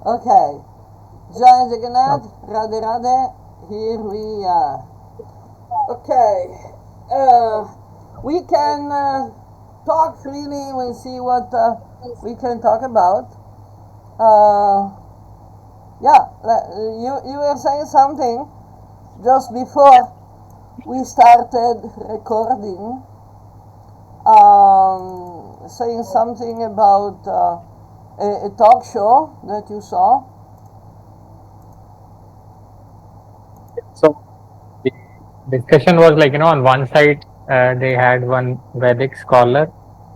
Okay. Jai Jagannath, Radhe Radhe, here we are. Okay. We can talk freely. We see what we can talk about. Yeah, you were saying something just before we started recording. Saying something about a talk show that you saw. So the discussion was like, on one side they had one Vedic scholar,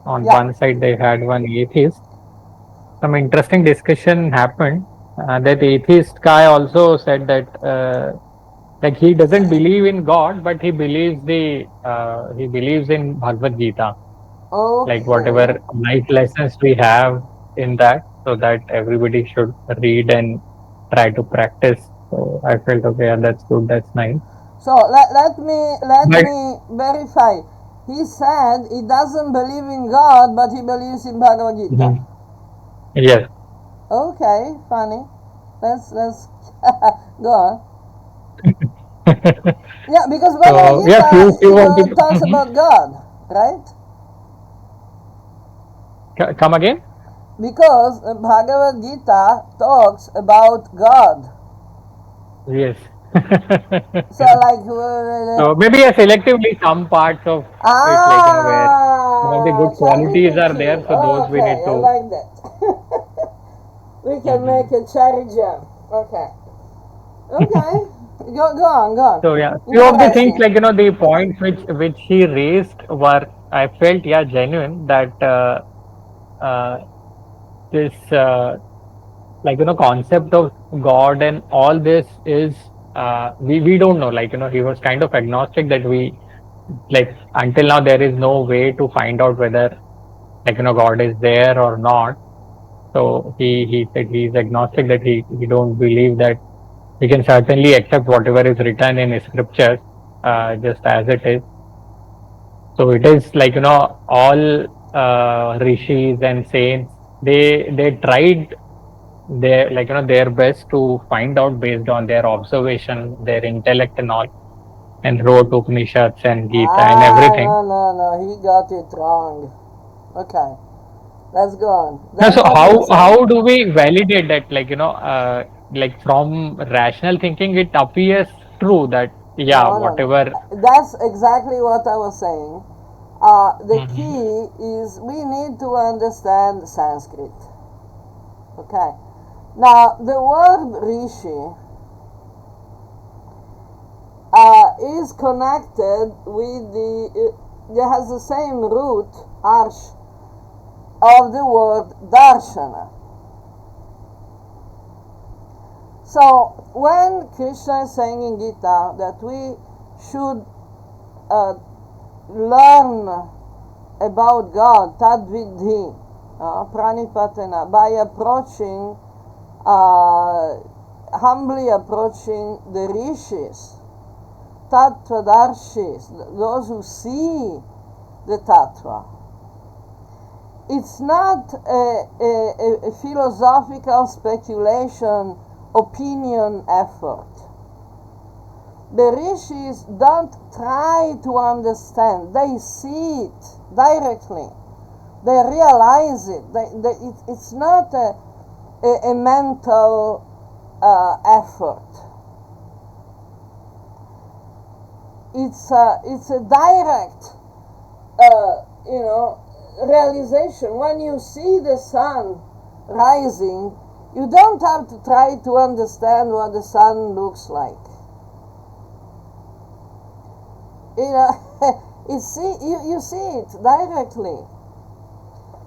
on Yeah. one side they had one atheist. Some interesting discussion happened. That atheist guy also said that like he doesn't believe in God, but he believes in Bhagavad Gita, like Okay. whatever life lessons we have in that, so that everybody should read and try to practice. So I felt okay, yeah, that's good, that's nice. So let But me verify. He said he doesn't believe in God, but he believes in Bhagavad Gita. mhm, yes. Okay, funny. Let's go on. Yeah, because Bhagavad So yeah, Gita, few wanted to, talks about God, right? come again. Because Bhagavad Gita talks about God. Yes. So like So maybe yeah, selectively some parts of it, like where some of the good cherry qualities are there, picking. so those we Okay, need I to. like that. We can make Mhm. a cherry jam. Okay. Okay. Go on. So yeah, few of the things, Interesting. like the points which he raised were, I felt, yeah, genuine, that uh, this concept of God and all this is, we don't know, he was kind of agnostic, that we, like, until now there is no way to find out whether, God is there or not. So he said he's agnostic, that he don't believe that. He can certainly accept whatever is written in scriptures, just as it is. So it is like, all rishis and saints, they tried their, their best to find out based on their observation, their intellect and all, and wrote Upanishads and Gita and everything. No. He got it wrong. Okay. Let's go on. Now, Then so what you say? how do we validate that? Like from rational thinking, it appears true that, yeah, No. whatever. That's exactly what I was saying. The Mhm. key is we need to understand Sanskrit. Okay. Now, the word rishi is connected with it has the same root, arsh, of the word darshana. So, when Krishna is saying in Gita that we should uh, learn about God, tadvidhi, pranipatena, by approaching, humbly approaching the rishis, tattvadarshis, those who see the tattva. It's not a philosophical speculation, opinion effort. The rishis don't try to understand, they see it directly. They realize it. It's not a mental effort. It's a direct, realization. When you see the sun rising, you don't have to try to understand what the sun looks like. You see it directly.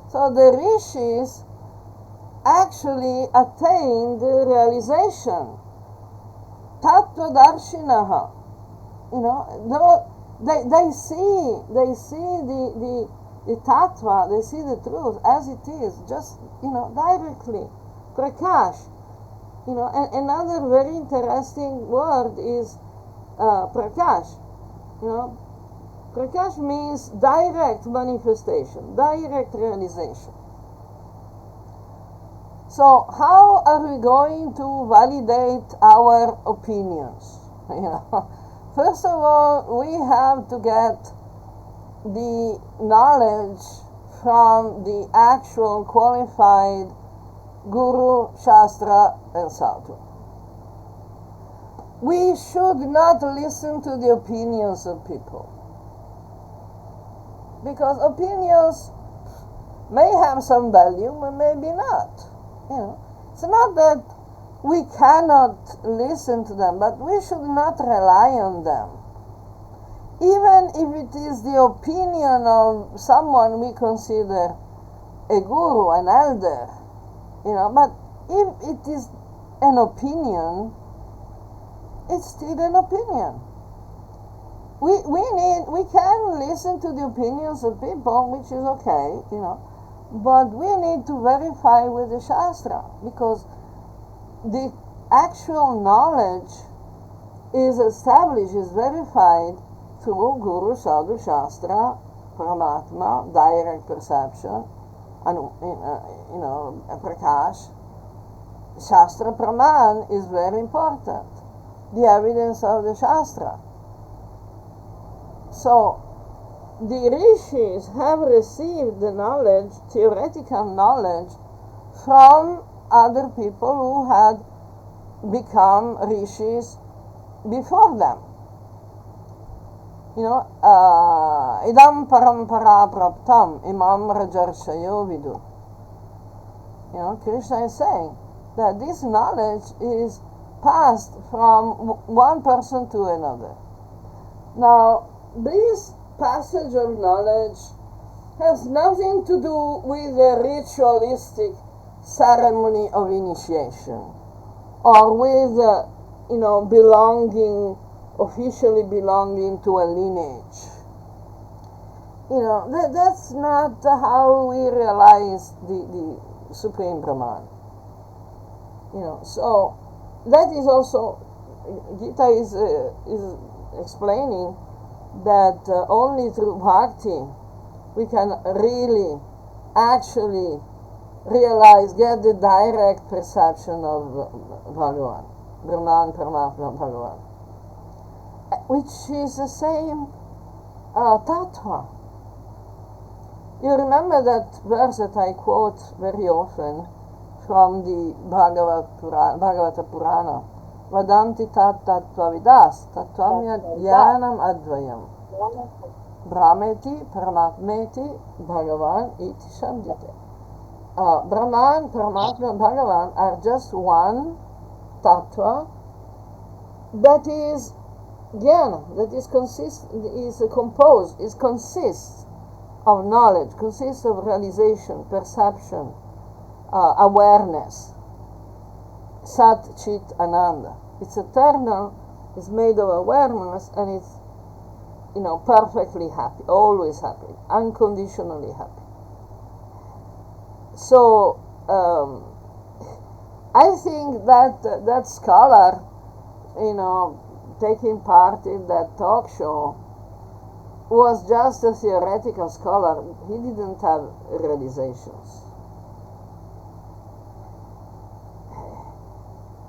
So the rishis actually attained the realization. Tattvadarshinaha. They see the tattva, they see the truth as it is, just directly. Prakash. And another very interesting word is prakash. Prakash means direct manifestation, direct realization. So how are we going to validate our opinions? First of all, we have to get the knowledge from the actual qualified guru, shastra, and sadhu. We should not listen to the opinions of people, because opinions may have some value, but maybe not. It's not that we cannot listen to them, but we should not rely on them. Even if it is the opinion of someone we consider a guru, an elder, but if it is an opinion, it's still an opinion. We can listen to the opinions of people, which is okay, but we need to verify with the shastra, because the actual knowledge is established, is verified through guru, sadhu, shastra, paramatma, direct perception, and prakash. Shastra praman is very important, the evidence of the shastra. So the rishis have received the knowledge, theoretical knowledge, from other people who had become rishis before them. Idam parampara praptam imam rajarshayo vidu. Krishna is saying that this knowledge is passed from one person to another. Now, this passage of knowledge has nothing to do with the ritualistic ceremony of initiation, or with officially belonging to a lineage. That's not how we realize the Supreme Brahman. So that is also, Gita is explaining that only through bhakti we can really, actually realize, get the direct perception of Bhagavan, Brahman, Paramatma, Bhagavan, which is the same tattva. You remember that verse that I quote very often from the Bhagavata Purana, Vadanti tat tattva vidas, tattvam jnanam advayam, Brahmeti, Paramatmeti, Bhagavan iti shabdite. Brahman, Paramatma, and Bhagavan are just one tattva that is jnana, that is consists of knowledge, consists of realization, perception, awareness. Sat, Chit, Ananda. It's eternal, it's made of awareness, and it's, perfectly happy, always happy, unconditionally happy. So, I think that scholar, taking part in that talk show, was just a theoretical scholar. He didn't have realizations.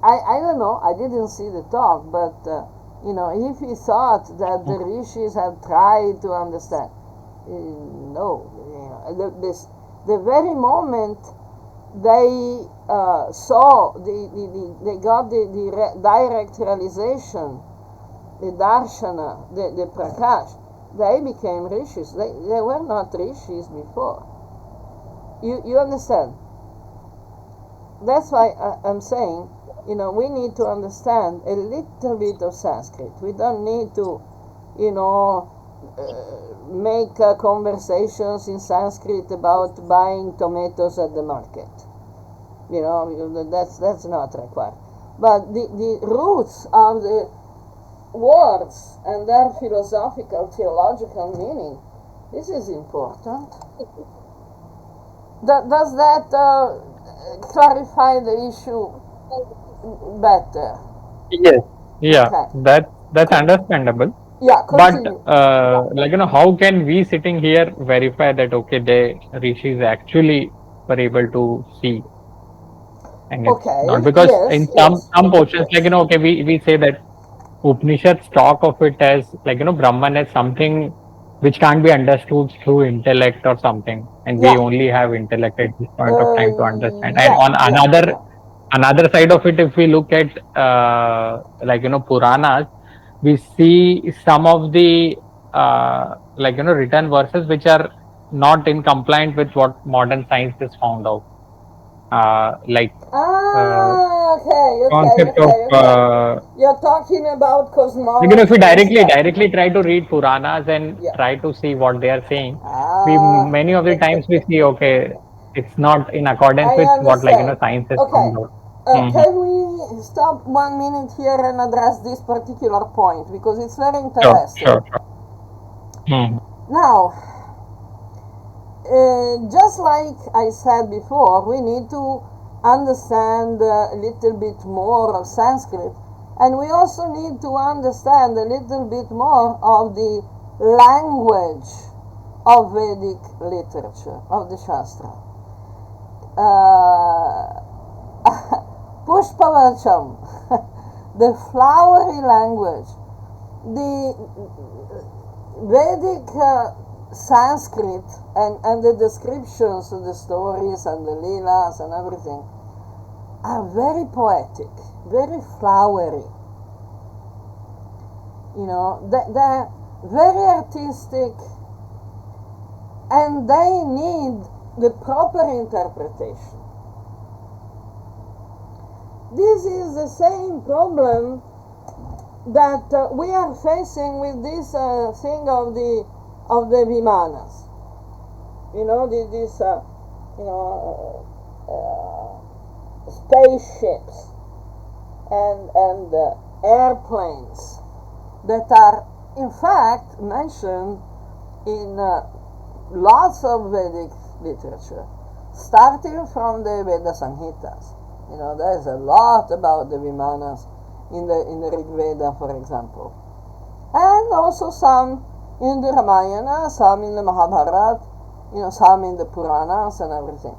I don't know, I didn't see the talk, but if he thought that the rishis have tried to understand, no, the very moment they saw, they got the direct realization, the darshana, the prakash, they became rishis. They were not rishis before. You understand? That's why I'm saying, we need to understand a little bit of Sanskrit. We don't need to, make conversations in Sanskrit about buying tomatoes at the market. That's not required. But the roots of the words and their philosophical, theological meaning, this is important. Does that clarify the issue better? Yes. Yeah. Okay. That's understandable. Yeah, continue. But how can we sitting here verify that the rishis actually were able to see? and it's not Okay, because in yes, some portions, like yes. okay, we say that Upanishads talk of it as like Brahman as something which can't be understood through intellect or something, and we Yeah, only have intellect at this point of time to understand. And yeah, on yeah, yeah. another side of it, if we look at Puranas, we see some of the written verses which are not in compliant with what modern science has found out. Like Okay, okay, concept of okay, okay. You're talking about if we cosmology and stuff. directly try to read Puranas and Yeah. try to see what they are saying, we Ah, many of the times we see okay, it's not in accordance I with what understand. science has Okay. found out. Hmm. Can we stop 1 minute here and address this particular point because it's very Sure, interesting. sure, sure. Hmm. Now, just like I said before, we need to understand a little bit more of Sanskrit, and we also need to understand a little bit more of the language of Vedic literature, of the shastra. Pushpavacham, the flowery language, the Vedic Sanskrit and the descriptions of the stories and the leelas and everything are very poetic, very flowery. They're very artistic, and they need the proper interpretation. This is the same problem that we are facing with this thing of the vimanas. These spaceships and airplanes that are in fact mentioned in lots of Vedic literature, starting from the Veda Samhitas. There's a lot about the vimanas in the Rig Veda, for example, and also some in the Ramayana, some in the Mahabharata, some in the Puranas and everything.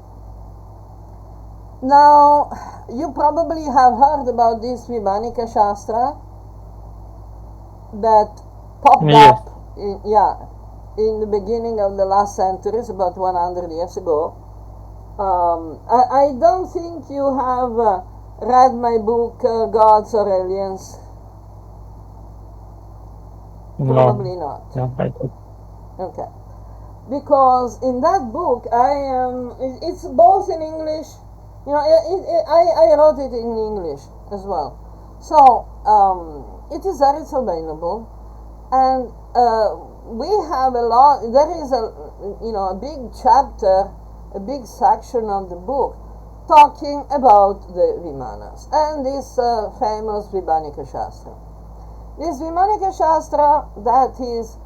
Now, you probably have heard about this Vimanika Shastra that popped Yes. up in the beginning of the last century, about 100 years ago. I don't think you have read my book, Gods or Aliens. Probably No, not. no, I think. Okay. Because in that book, it's both in English, I wrote it in English as well. So, it is there, it's available. And we have there is a big chapter, a big section of the book talking about the Vimanas and this famous Vimanika Shastra. This Vimanika Shastra that is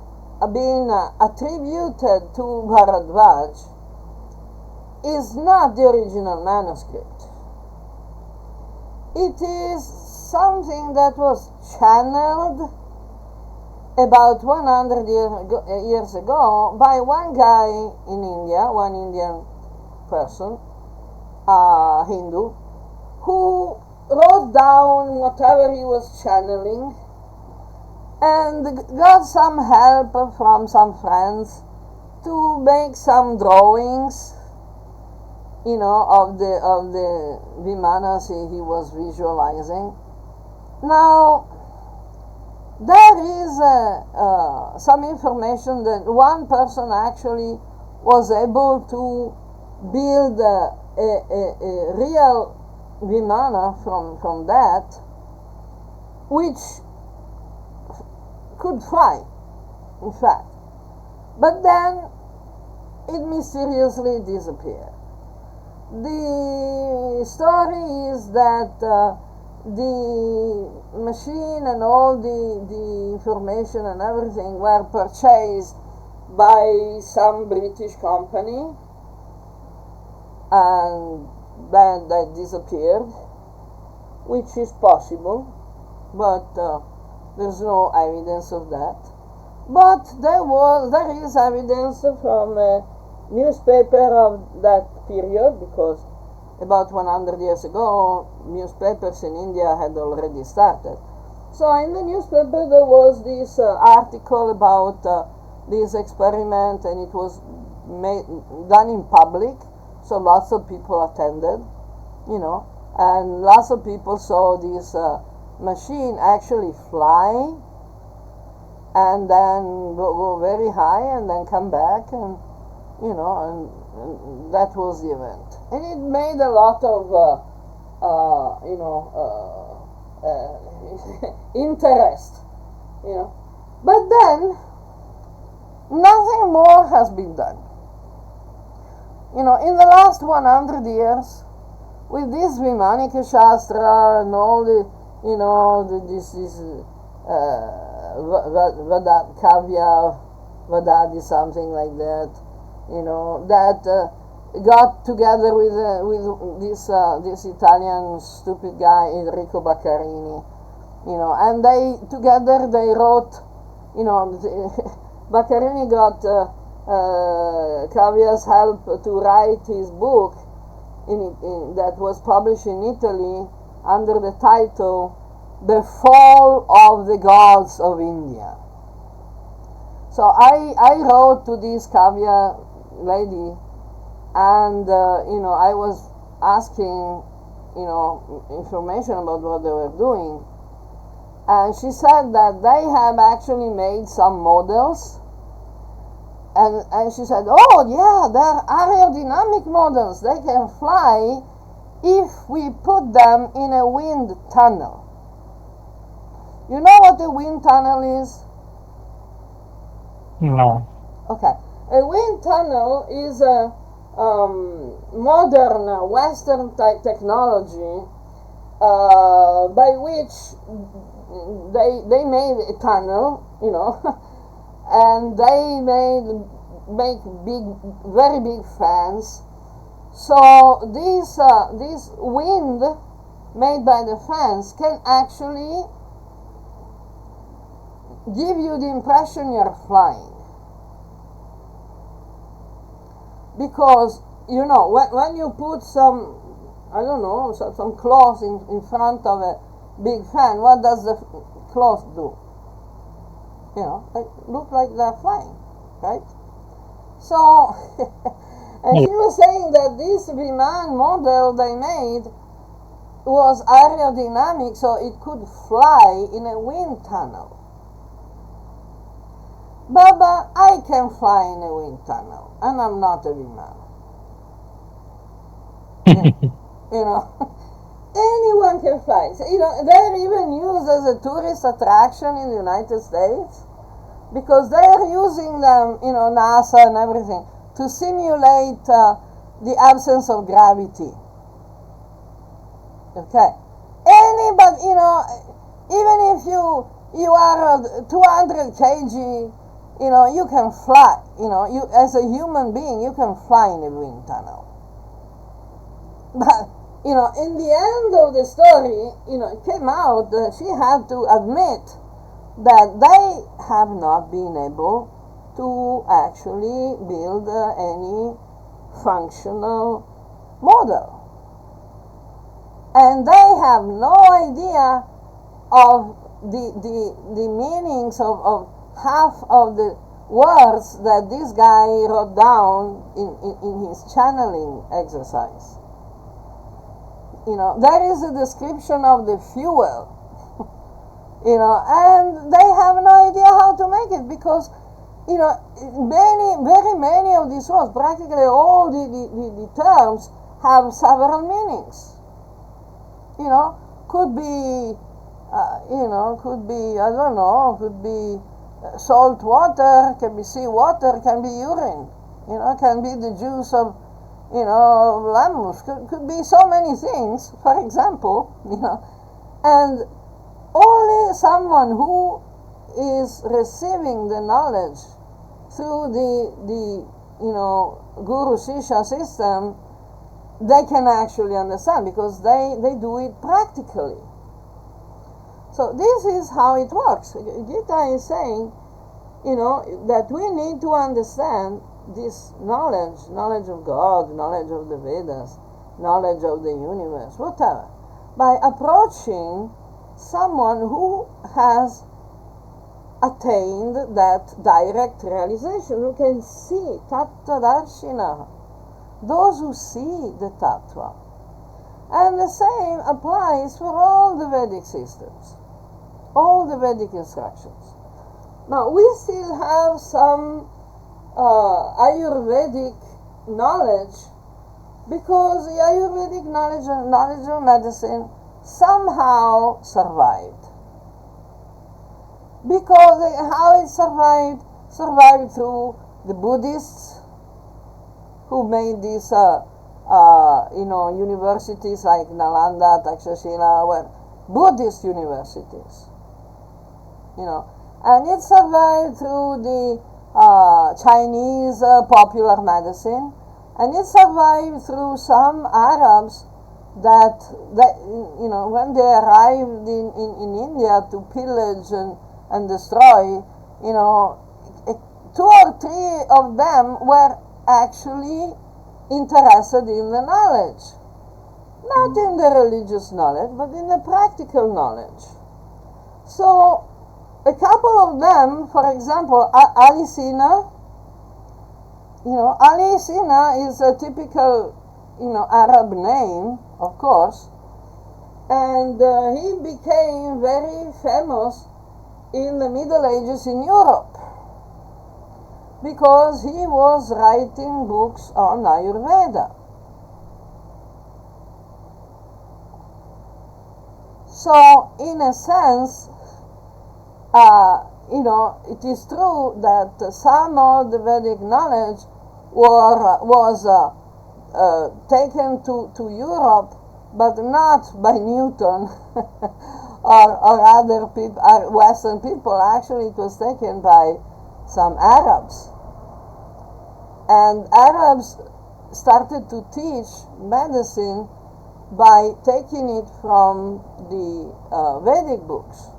being attributed to Bharadvaj is not the original manuscript. It is something that was channeled about 100 years ago by one guy in India, one Indian person, Hindu, who wrote down whatever he was channeling and got some help from some friends to make some drawings, of the Vimanas he was visualizing. Now, there is some information that one person actually was able to build a real Vimana from that, which could fly, in fact. But then it mysteriously disappeared. The story is that the machine and all the information and everything were purchased by some British company, and then that disappeared, which is possible, but there's no evidence of that. But there is evidence from a newspaper of that period, because about 100 years ago, newspapers in India had already started. So in the newspaper there was this article about this experiment, and it was done in public, so lots of people attended, and lots of people saw this machine actually fly and then go very high and then come back, and and that was the event, and it made a lot of interest, but then nothing more has been done. In the last 100 years, with this Vimanika shastra and all the Kavya Vadadi, something like that, that got together with this Italian stupid guy Enrico Baccarini, and they wrote, Baccarini got Kavya's help to write his book that was published in Italy under the title The Fall of the Gods of India. So I wrote to this Kavya lady, and I was asking information about what they were doing, and she said that they have actually made some models, and she said, oh yeah, they're aerodynamic models, they can fly if we put them in a wind tunnel. You know what a wind tunnel is? No. Okay. A wind tunnel is a modern Western technology by which they made a tunnel, and they make very big fans. So this wind made by the fans can actually give you the impression you're flying. Because, when you put some cloth in front of a big fan, what does the cloth do? They look like they're flying, right? So, and she was saying that this Viman model they made was aerodynamic, so it could fly in a wind tunnel. Baba, I can fly in a wind tunnel, and I'm not a Viman. Anyone can fly. So, they're even used as a tourist attraction in the United States, because they're using them, NASA and everything, to simulate the absence of gravity. Okay. Anybody, even if you are 200 kg, you can fly. You as a human being, you can fly in a wind tunnel. But in the end of the story, it came out that she had to admit that they have not been able to actually build any functional model. And they have no idea of the meanings of half of the words that this guy wrote down in his channeling exercise. There is a description of the fuel, and they have no idea how to make it, because, very many of these words, practically all the terms have several meanings. Could be, could be salt water, can be sea water, can be urine, can be the juice of, lemons, could be so many things, for example, and only someone who is receiving the knowledge through the Guru Shishya system, they can actually understand, because they do it practically. So this is how it works. Gita is saying, that we need to understand this knowledge of God, knowledge of the Vedas, knowledge of the universe, whatever. By approaching someone who has attained that direct realization, who can see, tattva-darshina, those who see the tattva. And the same applies for all the Vedic systems, all the Vedic instructions. Now, we still have some Ayurvedic knowledge, because the Ayurvedic knowledge of medicine somehow survived. Because how it survived through the Buddhists, who made these universities like Nalanda, Takshashila, were Buddhist universities, and it survived through the Chinese popular medicine, and it survived through some Arabs that when they arrived in India to pillage and destroy, 2 or 3 of them were actually interested in the knowledge, not in the religious knowledge, but in the practical knowledge. So a couple of them, for example, Ali Sina, Ali Sina is a typical, Arab name, of course, and he became very famous in the Middle Ages in Europe, because he was writing books on Ayurveda. So, in a sense, it is true that some of the Vedic knowledge was taken to Europe, but not by Newton or other people, Western people. Actually, it was taken by some Arabs. And Arabs started to teach medicine by taking it from the Vedic books.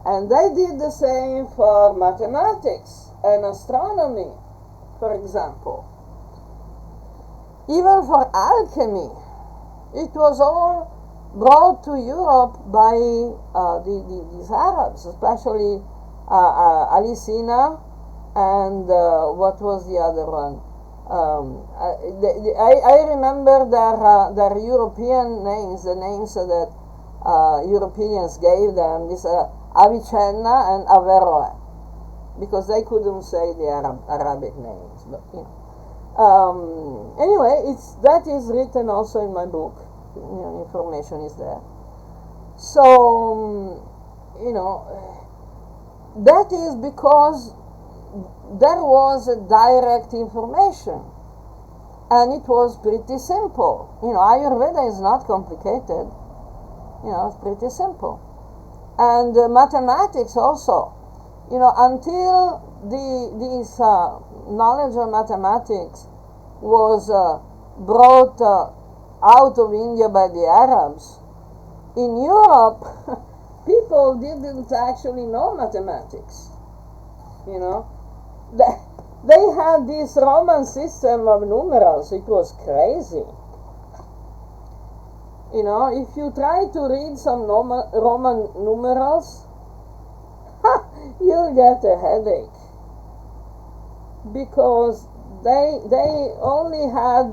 And they did the same for mathematics and astronomy, for example. Even for alchemy, it was all brought to Europe by these Arabs, especially Ali Sina and what was the other one? I remember their European names, the names that Europeans gave them, this Avicenna and Averroes, because they couldn't say the Arabic names. But anyway, that is written also in my book. Information is there. So that is because there was a direct information, and it was pretty simple. Ayurveda is not complicated. It's pretty simple. And mathematics also. Until this knowledge of mathematics was brought out of India by the Arabs, in Europe, people didn't actually know mathematics. They had this Roman system of numerals. It was crazy. If you try to read some Roman numerals, you'll get a headache, because they only had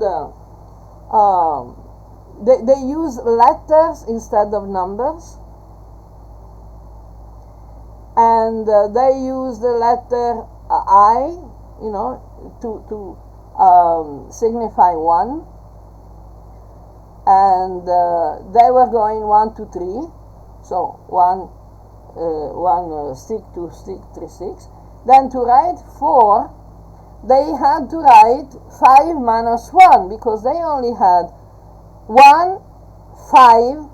they use letters instead of numbers, and they use the letter I, to signify 1, and they were going 1, 2, 3, so 1 stick, 2 stick, 3 sticks. Then to write 4, they had to write 5 minus 1, because they only had 1, 5,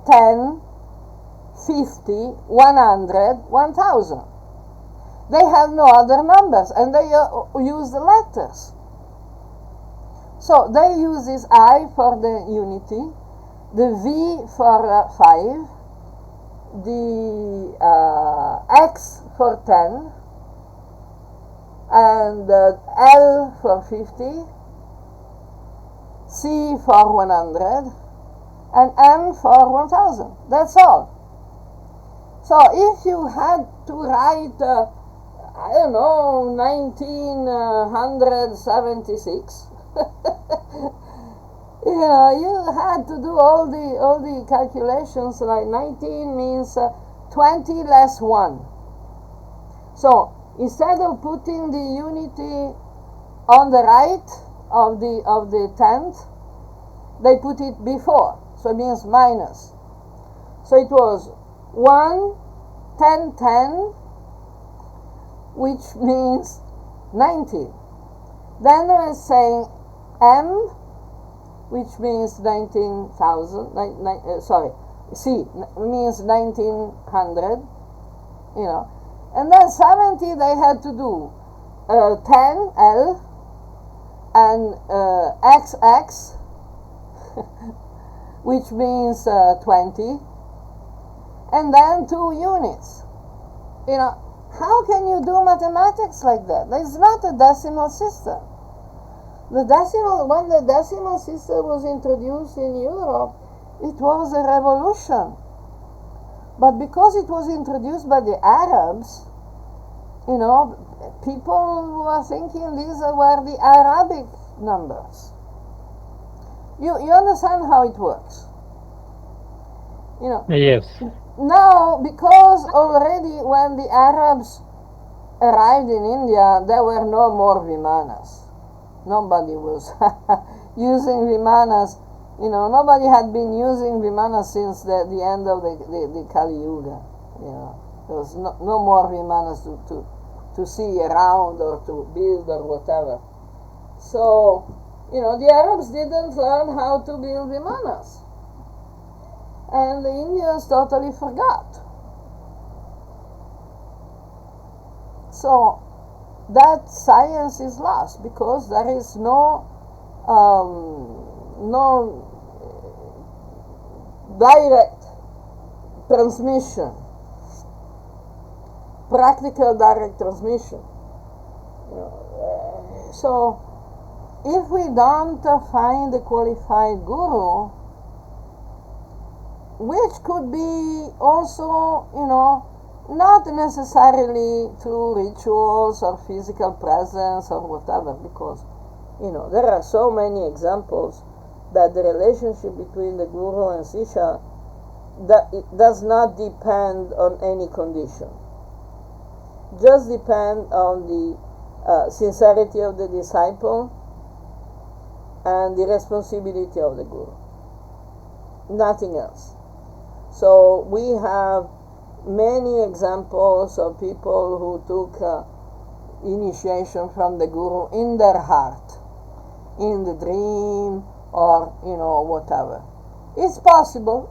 10, 50, 100, 1000. They have no other numbers, and they use the letters. So they use this I for the unity, the V for 5, the X for 10, and L for 50, C for 100, and M for 1000. That's all. So if you had to write, I don't know, 1976, you had to do all the calculations. Like 19 means 20 less 1. So instead of putting the unity on the right of the tenth, they put it before. So it means minus. So it was 1, 10, 10, which means 19. Then I was saying M, which means 19,000, C means 1900, and then 70 they had to do 10, L, and XX, which means 20, and then 2 units. How can you do mathematics like that? It's not a decimal system. When the decimal system was introduced in Europe, it was a revolution. But because it was introduced by the Arabs, people were thinking these were the Arabic numbers. You understand how it works? Yes. Now, because already when the Arabs arrived in India, there were no more Vimanas. Nobody was using Vimanas. Nobody had been using Vimanas since the end of the Kali Yuga. There was no more Vimanas to see around or to build or whatever. So, the Arabs didn't learn how to build Vimanas. And the Indians totally forgot. So that science is lost because there is no direct transmission, practical direct transmission. So if we don't find a qualified guru, which could be also, not necessarily through rituals or physical presence or whatever, because, there are so many examples that the relationship between the guru and sisha, that it does not depend on any condition. Just depend on the sincerity of the disciple and the responsibility of the guru. Nothing else. So we have many examples of people who took initiation from the guru in their heart, in the dream, or whatever. It's possible.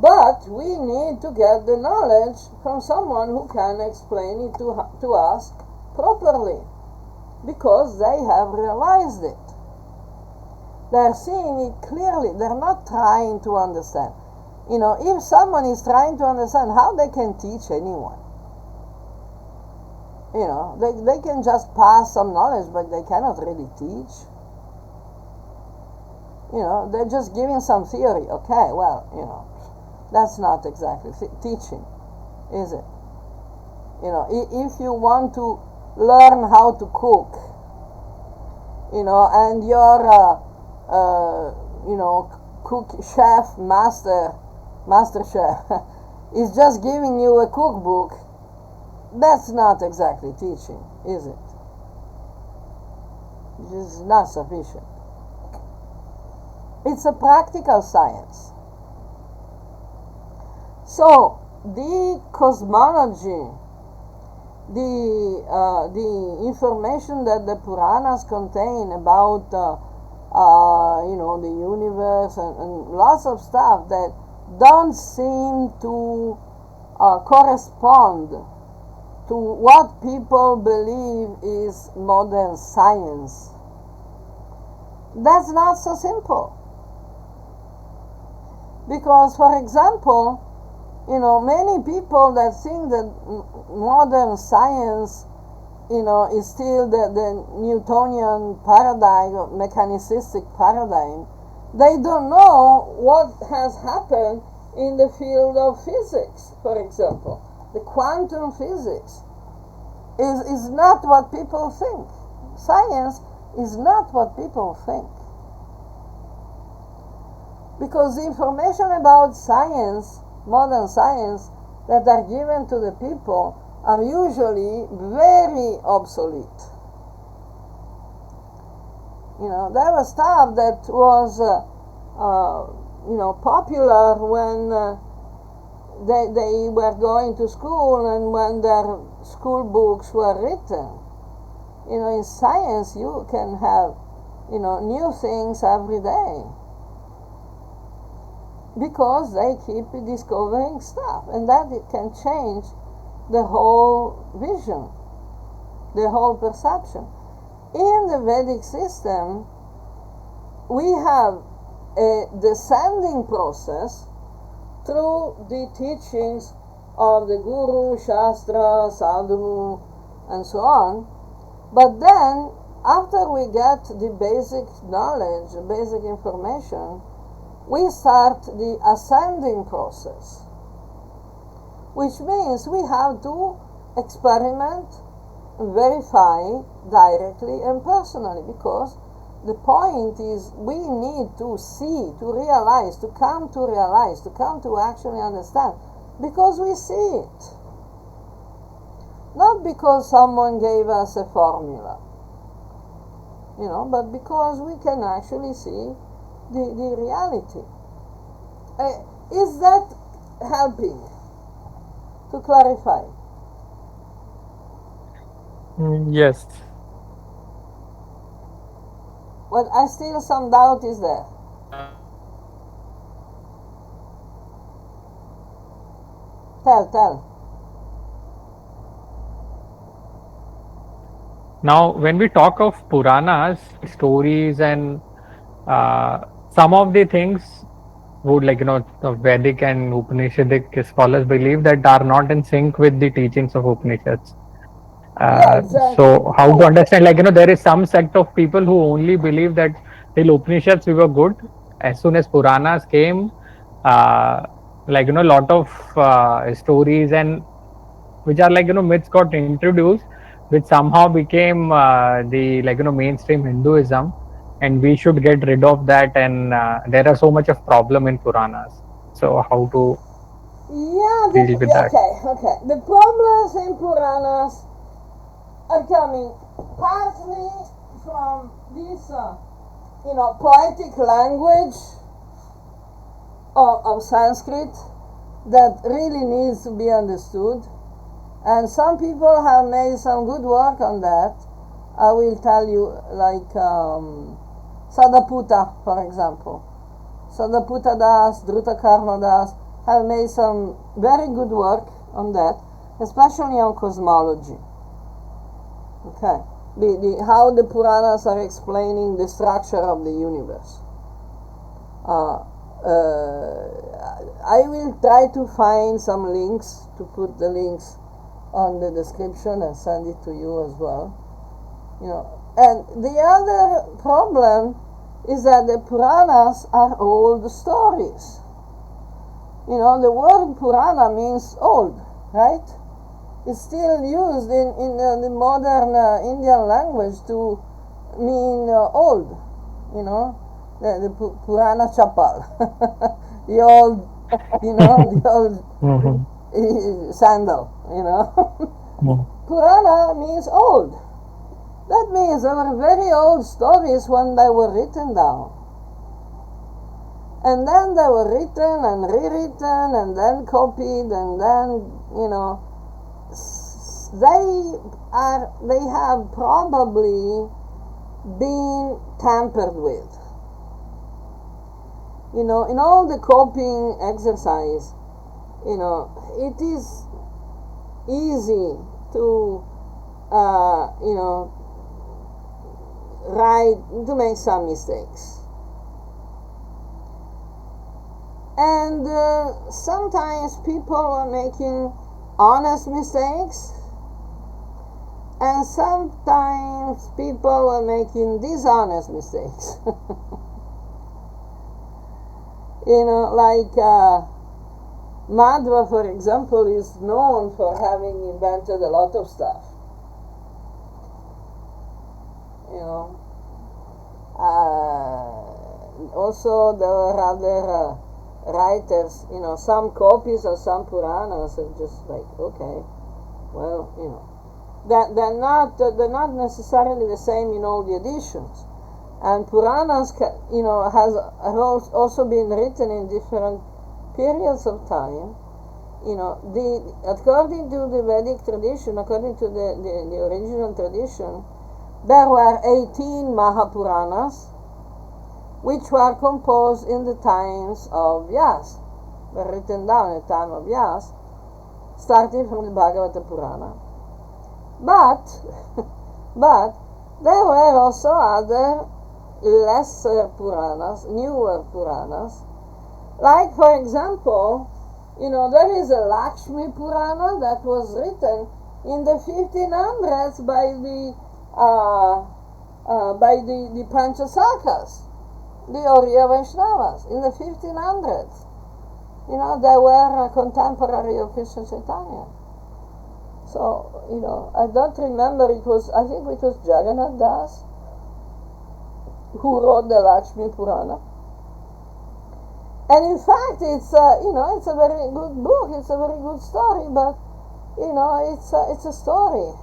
But we need to get the knowledge from someone who can explain it to us properly, because they have realized it. They're seeing it clearly. They're not trying to understand. If someone is trying to understand, how they can teach anyone? They can just pass some knowledge, but they cannot really teach. They're just giving some theory. Okay, well, that's not exactly teaching, is it? If you want to learn how to cook, and your cook chef, master chef is just giving you a cookbook, that's not exactly teaching, is it? It's not sufficient. It's a practical science. So the cosmology, the information that the Puranas contain about the universe and lots of stuff that don't seem to correspond to what people believe is modern science. That's not so simple. Because, for example, many people that think that modern science is still the Newtonian paradigm, mechanicistic paradigm. They don't know what has happened in the field of physics, for example. The quantum physics is not what people think. Science is not what people think. Because the information about science, modern science, that are given to the people are usually very obsolete. There was stuff that was, popular when they were going to school and when their school books were written. In science, you can have, new things every day because they keep discovering stuff, and that it can change the whole vision, the whole perception. In the Vedic system, we have a descending process through the teachings of the Guru, Shastra, Sadhu, and so on. But then, after we get the basic knowledge, basic information, we start the ascending process, which means we have to experiment, verify directly and personally, because the point is we need to see, to realize, to come to actually understand, because we see it. Not because someone gave us a formula, but because we can actually see the reality. Is that helping to clarify? Yes. But I still some doubt is there. Tell. Now, when we talk of Puranas, stories, and some of the things would, the Vedic and Upanishadic scholars believe that are not in sync with the teachings of Upanishads. Yeah, exactly. So how to understand, there is some sect of people who only believe that till Upanishads we were good. As soon as Puranas came, lot of stories and which are myths got introduced, which somehow became the mainstream Hinduism, and we should get rid of that. And there are so much of problem in Puranas. So how to deal with that? Okay. The problems in Puranas are coming partly from this, poetic language of Sanskrit that really needs to be understood. And some people have made some good work on that. I will tell you, like Sadaputa, for example. Sadaputa Das, Drutakarma Das have made some very good work on that, especially on cosmology. Okay, how the Puranas are explaining the structure of the universe. I will try to find some links, to put the links on the description and send it to you as well. And the other problem is that the Puranas are old stories. The word Purana means old, right? It's still used in the modern Indian language to mean old. The Purana Chapal, the old, the old sandal, Purana means old. That means they were very old stories when they were written down. And then they were written and rewritten and then copied, and then, they have probably been tampered with. In all the copying exercise, it is easy to, to make some mistakes. And sometimes people are making honest mistakes, And sometimes people were making dishonest mistakes. Like Madhva, for example, is known for having invented a lot of stuff. Also there were other writers, some copies of some Puranas are just like, okay, well, that they're not necessarily the same in all the editions. And Puranas, have also been written in different periods of time. According to the Vedic tradition, according to the original tradition, there were 18 Mahapuranas, which were composed in the times of Vyas, were written down at the time of Vyas, starting from the Bhagavata Purana. But there were also other lesser Puranas, newer Puranas. Like, for example, there is a Lakshmi Purana that was written in the 1500s by the Panchasakhas, the Oriya Vaishnavas, in the 1500s. They were contemporary of Krishna Chaitanya. So, I don't remember, I think it was Jagannath Das who wrote the Lakshmi Purana. And in fact, it's a very good book, it's a very good story, but, it's a story.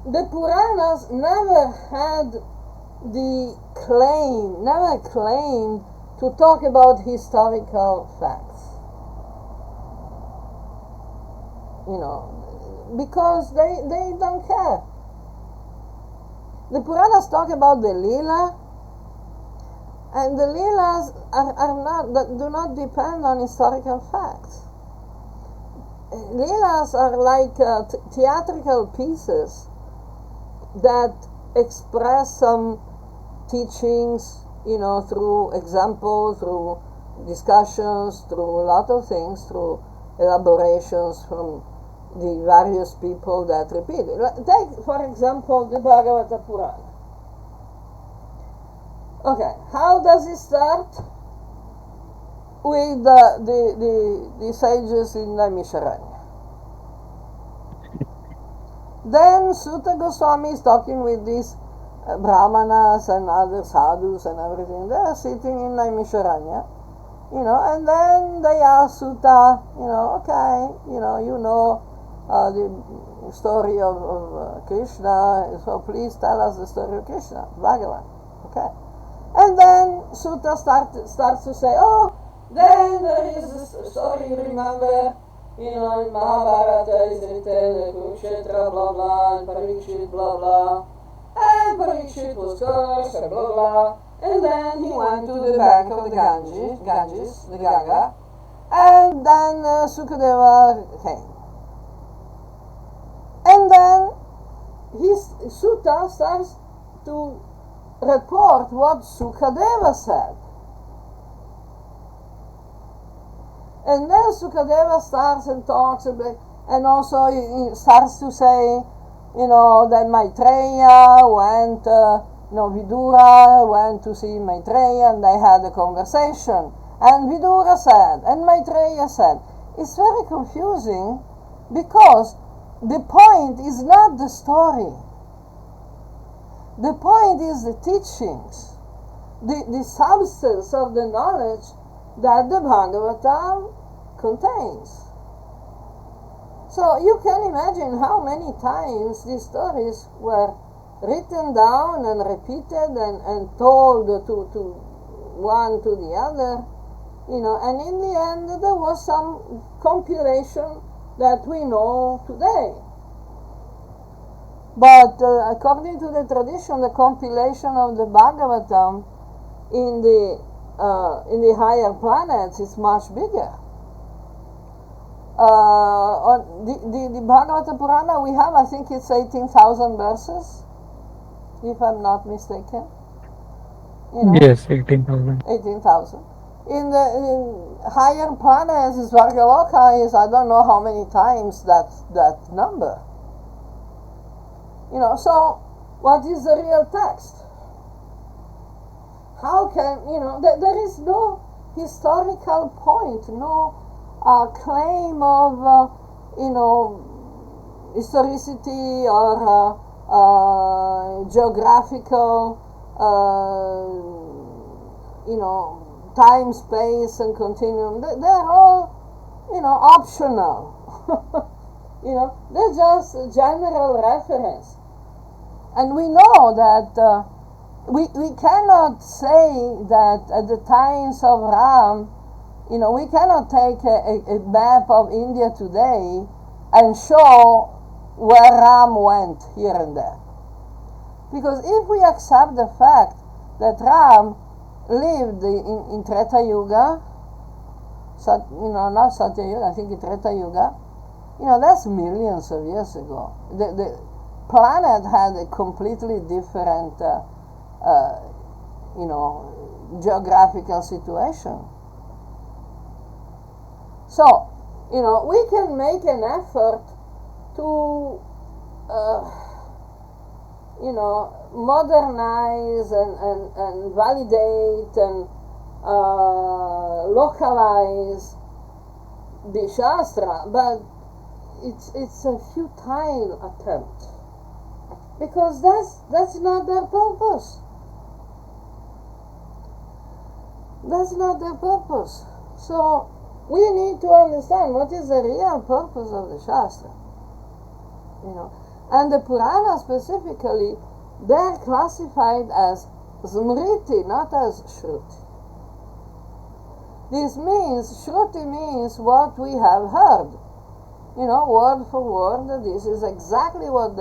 The Puranas never claimed to talk about historical facts. Because they don't care. The Puranas talk about the Leela, and the Leelas do not depend on historical facts. Leelas are like theatrical pieces that express some teachings, through examples, through discussions, through a lot of things, through elaborations from the various people that repeat it. Take, for example, the Bhagavata Purana. Okay, how does it start? With the sages in Naimisharanya. Then Sutta Goswami is talking with these Brahmanas and other sadhus and everything. They are sitting in Naimisharanya, and then they ask Sutta, okay, the story of Krishna, so please tell us the story of Krishna, Bhagavan, okay. And then Sutta starts to say, oh, then there is this story, remember, in Mahabharata is written, Kurukshetra, blah blah, and Parikshit, blah blah, and Parikshit was cursed, and blah blah, and then he went to the bank of the Ganges, the Ganga, and then Sukadeva came. And then his Sutta starts to report what Sukadeva said. And then Sukadeva starts and talks a bit, and also he starts to say, that Maitreya went, Vidura went to see Maitreya, and they had a conversation. And Vidura said, and Maitreya said. It's very confusing because the point is not the story. The point is the teachings, the substance of the knowledge that the Bhagavatam contains. So you can imagine how many times these stories were written down and repeated and told to one to the other, and in the end there was some compilation that we know today. But according to the tradition, the compilation of the Bhagavatam in the higher planets is much bigger. On the Bhagavata Purana we have, I think it's 18,000 verses, if I'm not mistaken. Yes, 18,000. 18,000. In higher planets, Svargaloka is, I don't know how many times that number. So what is the real text? How can, there is no historical point, no claim of, historicity or geographical, time, space, and continuum. They're all, optional. They're just general reference. And we know that we cannot say that at the times of Ram, we cannot take a map of India today and show where Ram went here and there. Because if we accept the fact that Ram lived in Treta Yuga, not Satya Yuga, I think in Treta Yuga, that's millions of years ago. The planet had a completely different, geographical situation. So, we can make an effort to, modernize and validate and localize the shastra, but it's a futile attempt, because that's not their purpose. That's not their purpose. So we need to understand what is the real purpose of the shastra. And the Purana specifically, they're classified as smriti, not as shruti. This means, shruti means what we have heard. Word for word, this is exactly what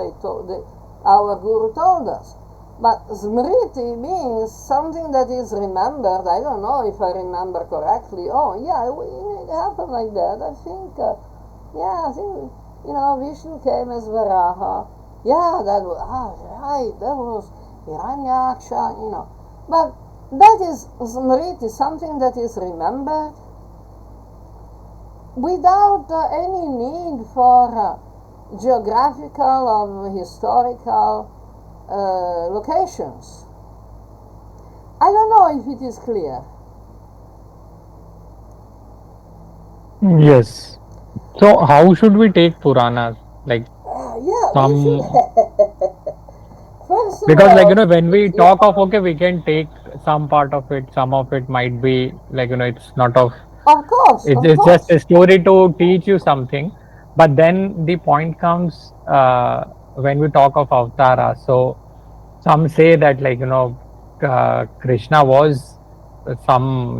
our Guru told us. But smriti means something that is remembered. I don't know if I remember correctly. Oh, yeah, it happened like that. I think, Vishnu came as Varaha. Yeah, that was, right, that was Hiranyaksha, But that is smriti, something that is remembered without any need for geographical or historical locations. I don't know if it is clear. Yes. So how should we take Puranas? Like We should. some, First of because all, when we talk of, okay, we can take some part of it, some of it might be it's not of, of course, it's just a story to teach you something. But then the point comes when we talk of avatara. So some say that Krishna was some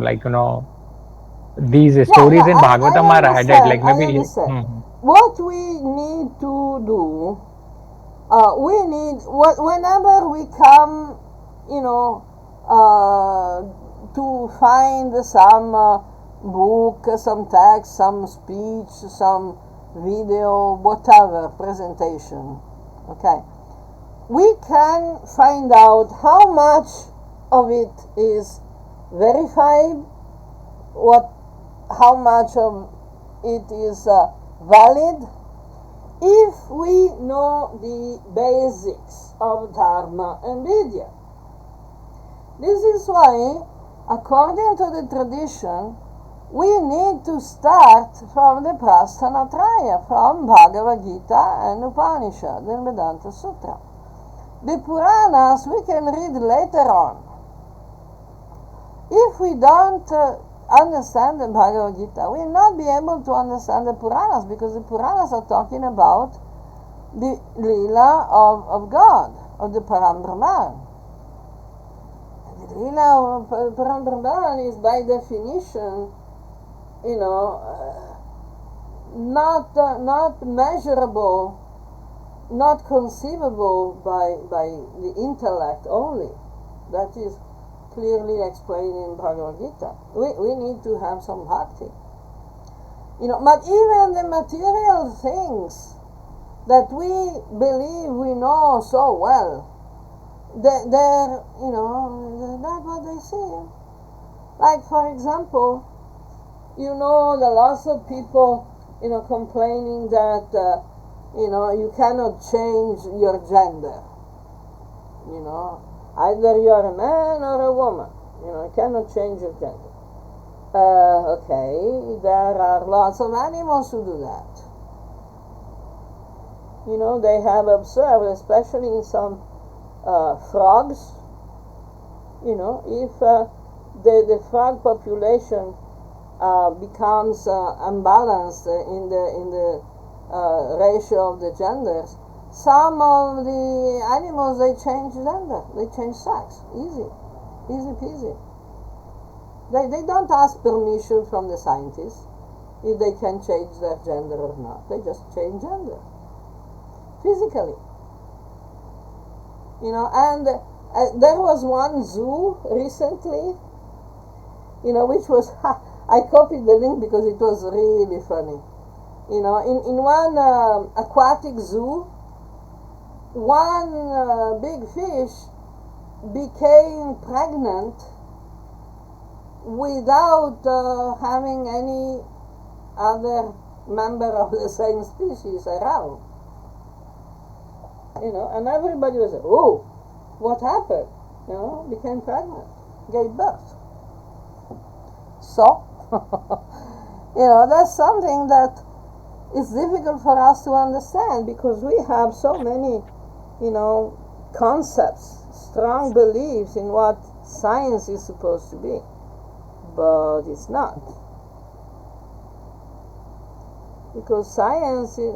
these stories in Bhagavatam I are added, understand. I maybe. understand. What we need to do, whenever we come, to find some book, some text, some speech, some video, whatever, presentation, okay, we can find out how much of it is verified, how much of it is valid, if we know the basics of Dharma and Vidya. This is why, according to the tradition, we need to start from the Prasthanatraya, from Bhagavad Gita and Upanishad and Vedanta Sutra. The Puranas we can read later on. If we don't understand the Bhagavad Gita, we will not be able to understand the Puranas, because the Puranas are talking about the Leela of God, of the Param Brahman. The Leela of Param Brahman is by definition, not measurable, not conceivable by the intellect only. That is clearly explained in Bhagavad Gita. We need to have some bhakti. But even the material things that we believe we know so well, they're not what they say. Like, for example, there are lots of people, complaining that You cannot change your gender. Either you are a man or a woman. You cannot change your gender. Okay, there are lots of animals who do that. They have observed, especially in some frogs, if the frog population becomes unbalanced in the ratio of the genders, some of the animals, they change gender, they change sex, easy peasy. They don't ask permission from the scientists if they can change their gender or not. They just change gender physically. And there was one zoo recently, which was I copied the link because it was really funny. In one aquatic zoo, one big fish became pregnant without having any other member of the same species around. And everybody was like, oh, what happened? Became pregnant, gave birth. So, that's something that is difficult for us to understand because we have so many, concepts, strong beliefs in what science is supposed to be, but it's not. Because science, is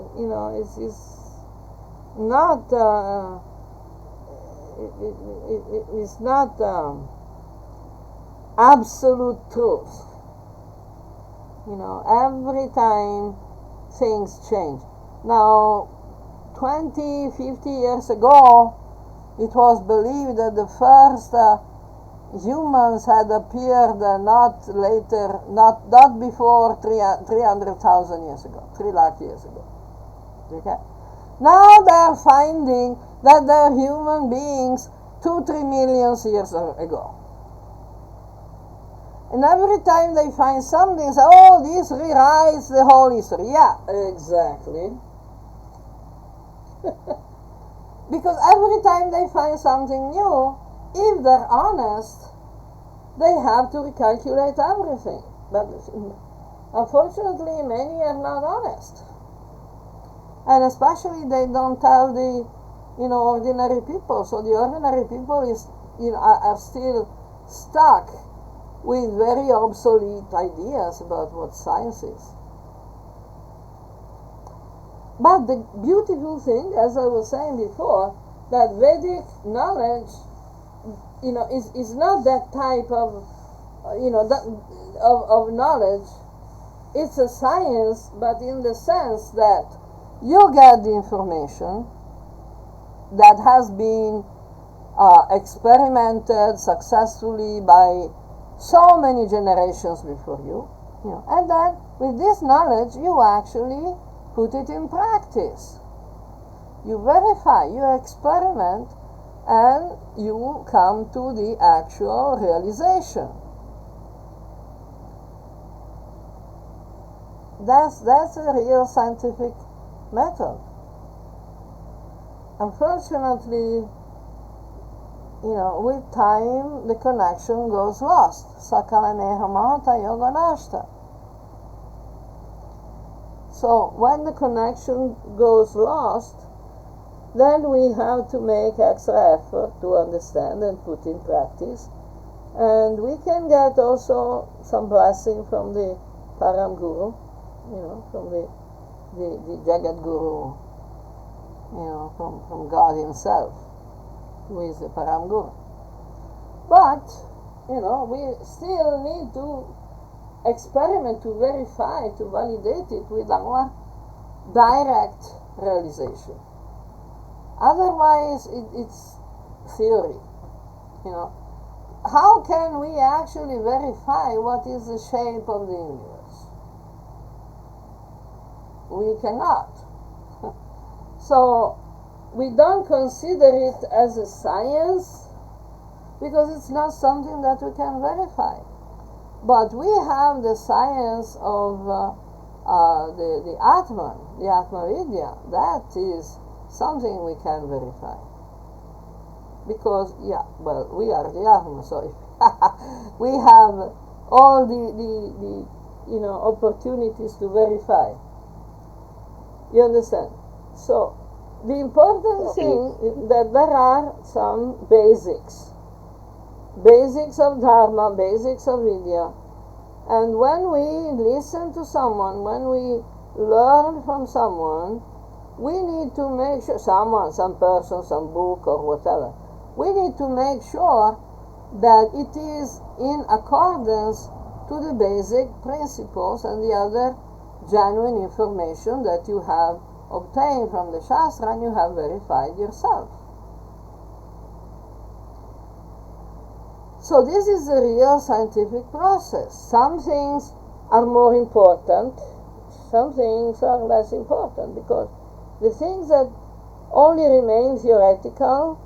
not it's not absolute truth. Every time things change. Now, 20, 50 years ago, it was believed that the first humans had appeared not before 300,000 years ago, 3 lakh years ago. Okay? Now they're finding that they're human beings 2-3 million years ago. And every time they find something, say, oh, this rewrites the whole history. Yeah, exactly. Because every time they find something new, if they're honest, they have to recalculate everything. But unfortunately, many are not honest. And especially they don't tell the, ordinary people. So the ordinary people are still stuck with very obsolete ideas about what science is. But the beautiful thing, as I was saying before, that Vedic knowledge, is not that type of, of knowledge. It's a science, but in the sense that you get the information that has been experimented successfully by so many generations before you, and then with this knowledge you actually put it in practice. You verify, you experiment, and you come to the actual realization. That's a real scientific method. Unfortunately, with time the connection goes lost. Sakalaneha mahata yoga nashta. So when the connection goes lost, then we have to make extra effort to understand and put in practice. And we can get also some blessing from the Param Guru, from the Jagat Guru, from God himself, who is the Param Guru. But, we still need to experiment, to verify, to validate it with our direct realization. Otherwise, it's theory. How can we actually verify what is the shape of the universe? We cannot. So, we don't consider it as a science because it's not something that we can verify. But we have the science of the Atman, the Atma Vidya, that is something we can verify. Because, we are the Atma, so we have all the opportunities to verify. You understand? So, the important thing is that there are some basics. Basics of Dharma, basics of Vidya. And when we listen to someone, when we learn from someone, we need to make sure, some person, some book or whatever, we need to make sure that it is in accordance to the basic principles and the other genuine information that you have obtained from the shastra and you have verified yourself. So this is a real scientific process. Some things are more important, some things are less important, because the things that only remain theoretical,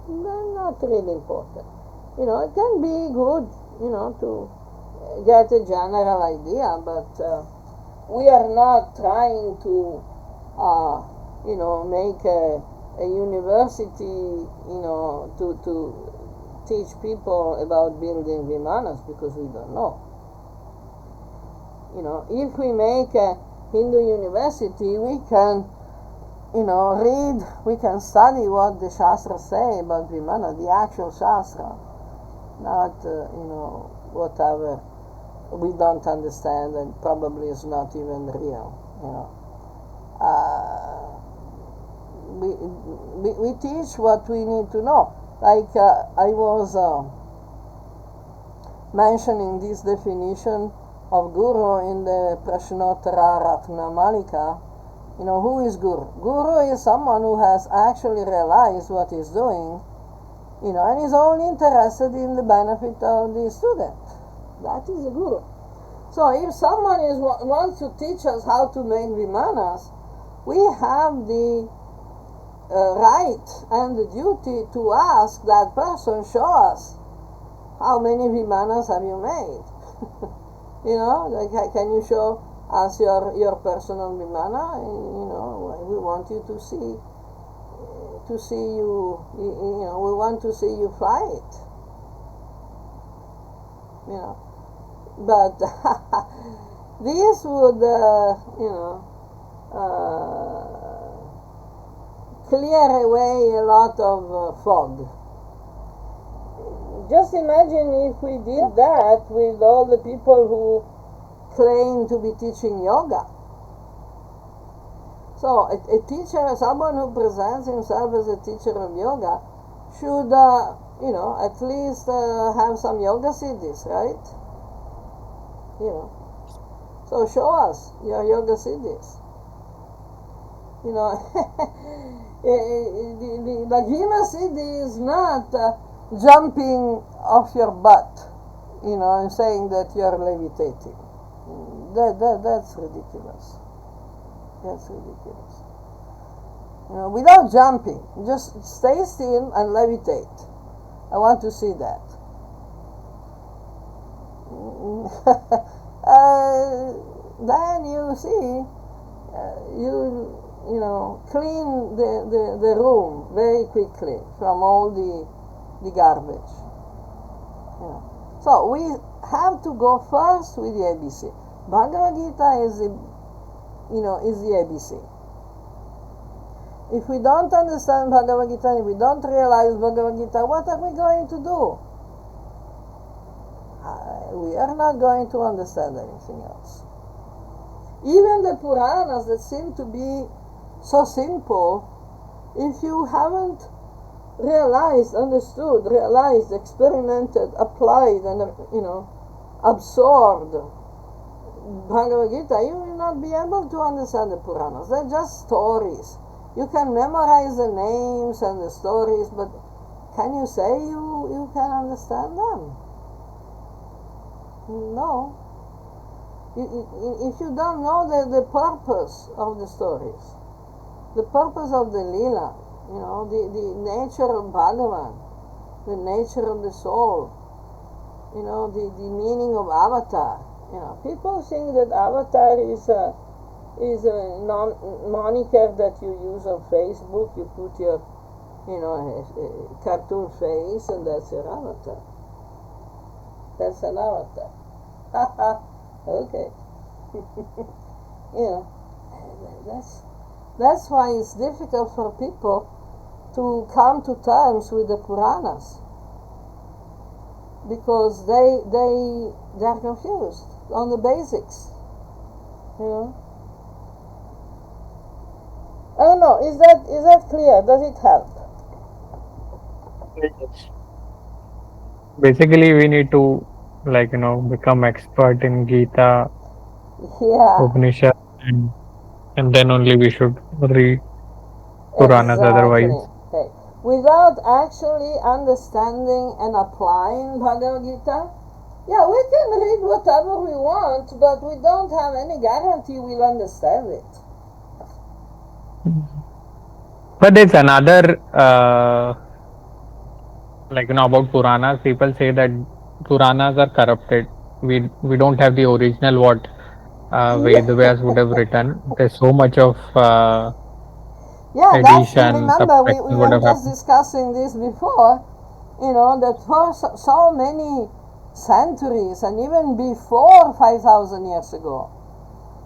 they're not really important. It can be good, to get a general idea, but we are not trying to, make a university, to teach people about building vimanas, because we don't know. If we make a Hindu university, we can, read, we can study what the shastras say about vimana, the actual shastra, not, whatever we don't understand and probably is not even real, we teach what we need to know. Like I was mentioning this definition of guru in the Prashnottara Ratna Malika. Who is guru? Guru is someone who has actually realized what he's doing, and is only interested in the benefit of the student. That is a guru. So if someone wants to teach us how to make vimanas, we have the right and the duty to ask that person, show us how many vimanas have you made. Can you show us your personal vimana? We want you to see you, we want to see you fly it. But this would clear away a lot of fog. Just imagine if we did that with all the people who claim to be teaching yoga. So a teacher, someone who presents himself as a teacher of yoga, should, at least have some yoga siddhis, right? So show us your yoga siddhis. The Laghima Siddhi is not jumping off your butt, and saying that you're levitating. That's ridiculous. That's ridiculous. Without jumping, just stay still and levitate. I want to see that. Then you see, clean the room very quickly from all the garbage. So we have to go first with the ABC. Bhagavad Gita is the ABC. If we don't understand Bhagavad Gita, if we don't realize Bhagavad Gita, what are we going to do? We are not going to understand anything else. Even the Puranas that seem to be so simple, if you haven't understood, experimented, applied, and absorbed Bhagavad Gita, you will not be able to understand the Puranas. They're just stories. You can memorize the names and the stories, but can you say you can understand them? No. If you don't know the purpose of the stories, the purpose of the lila, the nature of Bhagavan, the nature of the soul, the meaning of avatar, People think that avatar is a moniker that you use on Facebook. You put your, cartoon face, and that's your avatar. That's an avatar. Okay. That's why it's difficult for people to come to terms with the Puranas, because they're confused on the basics. I don't know. Is that clear? Does it help? Basically, we need to become expert in Gita, Yeah, Upanishad, and then only we should read Puranas. exactly. Otherwise, Okay. Without actually understanding and applying Bhagavad Gita, yeah, we can read whatever we want, but we don't have any guarantee we'll understand it. but there's another about Puranas. People say that Puranas are corrupted. We don't have the original what Vedas would have written. There's so much of Yeah, you addition, remember we subtraction would were have just happened. discussing this before, that for so many centuries and even before 5,000 years ago,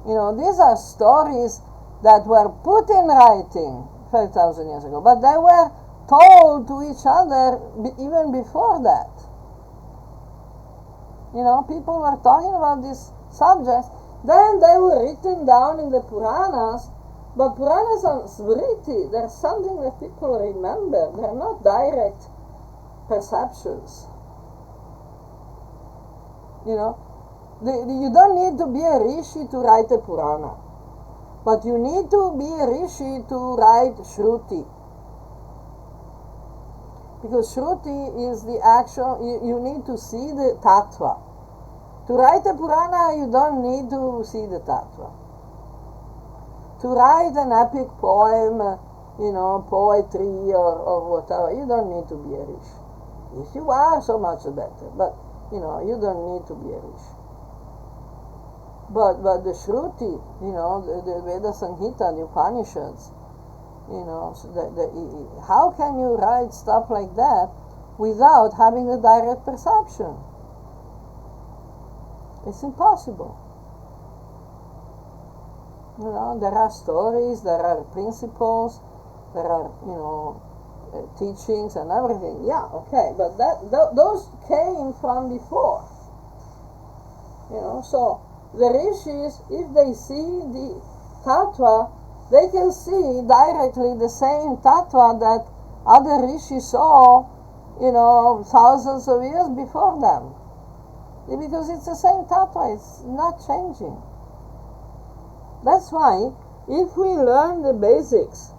these are stories that were put in writing 5,000 years ago, but they were told to each other even before that. People were talking about these subjects, then they were written down in the Puranas. But Puranas are smriti. They're something that people remember. They're not direct perceptions. You don't need to be a rishi to write a Purana. But you need to be a rishi to write Shruti. Because Shruti is the actual, you need to see the Tattva. To write a Purana, you don't need to see the Tattva. To write an epic poem, poetry or whatever, you don't need to be a rishi. If you are, so much better. But, you don't need to be a rishi. But the Shruti, the Veda Sanghita, the Upanishads, how can you write stuff like that without having the direct perception? It's impossible. There are stories, there are principles, there are, teachings and everything. Yeah, okay, but those came from before. So the rishis, if they see the tattva, they can see directly the same tattva that other rishis saw, thousands of years before them. Because it's the same tattva, it's not changing. That's why, if we learn the basics,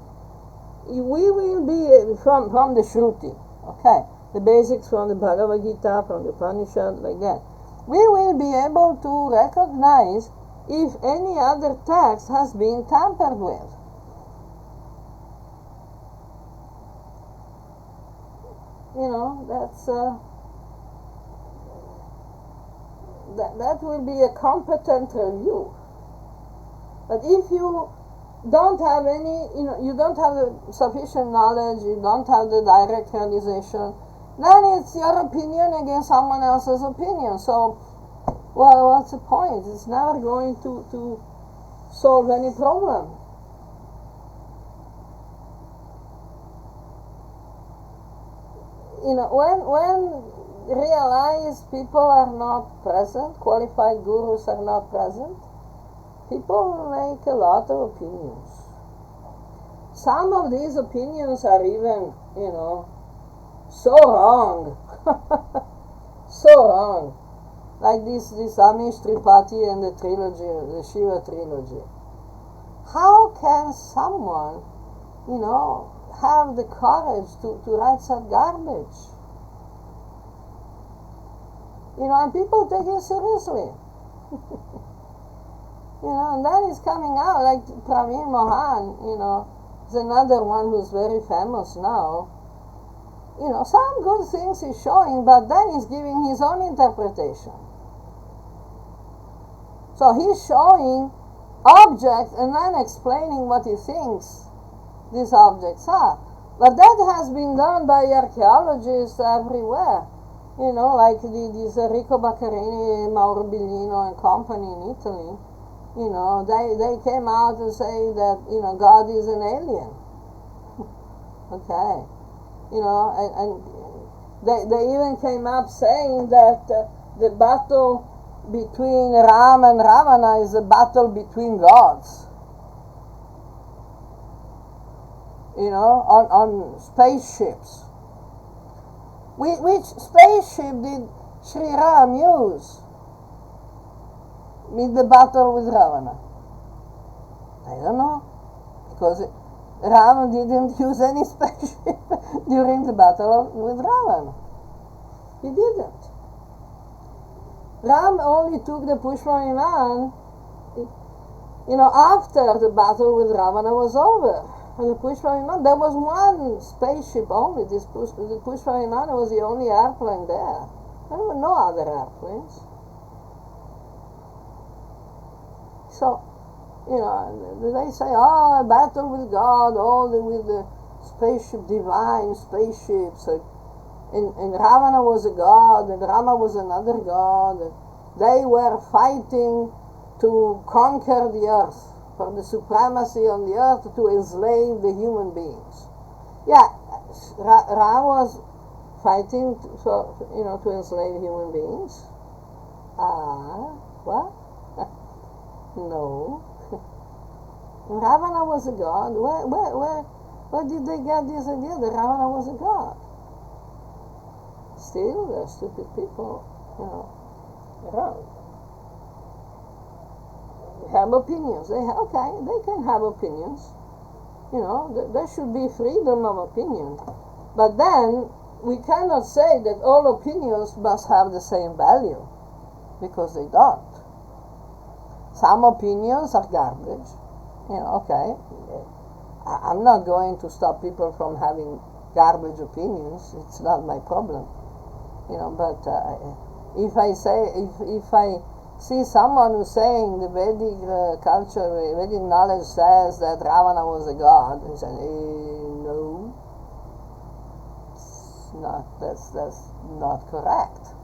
we will be from the Shruti, okay, the basics from the Bhagavad Gita, from the Upanishad, like that. We will be able to recognize if any other text has been tampered with. That's that will be a competent review. But if you don't have any, you don't have the sufficient knowledge, you don't have the direct realization, then it's your opinion against someone else's opinion. So, what's the point? It's never going to solve any problem. When realized people are not present, qualified gurus are not present, people make a lot of opinions. Some of these opinions are even, so wrong. So wrong. Like this Amish Tripati and the trilogy, the Shiva trilogy. How can someone, have the courage to write such garbage? And people take it seriously. And that is coming out, like Praveen Mohan, is another one who's very famous now. Some good things he's showing, but then he's giving his own interpretation. So he's showing objects and then explaining what he thinks these objects are. But that has been done by archaeologists everywhere. You know, like these Enrico Baccarini, Mauro Biglino and company in Italy. You know, they came out and say that, you know, God is an alien. Okay. You know, and they even came up saying that the battle between Ram and Ravana is a battle between gods. You know, on spaceships. Which spaceship did Sri Ram use in the battle with Ravana? I don't know, because Ram didn't use any spaceship during the battle with Ravana. He didn't. Ram only took the Pushpa Viman, you know, after the battle with Ravana was over. And the Pushpa Viman, there was one spaceship only. The Pushpa Viman was the only airplane there. There were no other airplanes. So, you know, they say, oh, battle with God, only with the spaceship, divine spaceships. And Ravana was a god, and Rama was another god. And they were fighting to conquer the earth, for the supremacy on the earth, to enslave the human beings. Yeah, Ram was fighting to enslave human beings. What? No. Ravana was a god. Where did they get this idea that Ravana was a god? Still, there are stupid people, you know, around. They have opinions. They can have opinions. You know, there should be freedom of opinion. But then, we cannot say that all opinions must have the same value, because they don't. Some opinions are garbage. You know, okay. I'm not going to stop people from having garbage opinions. It's not my problem. You know, but if I see someone who's saying the Vedic culture, Vedic knowledge says that Ravana was a god, he said, no, that's not correct.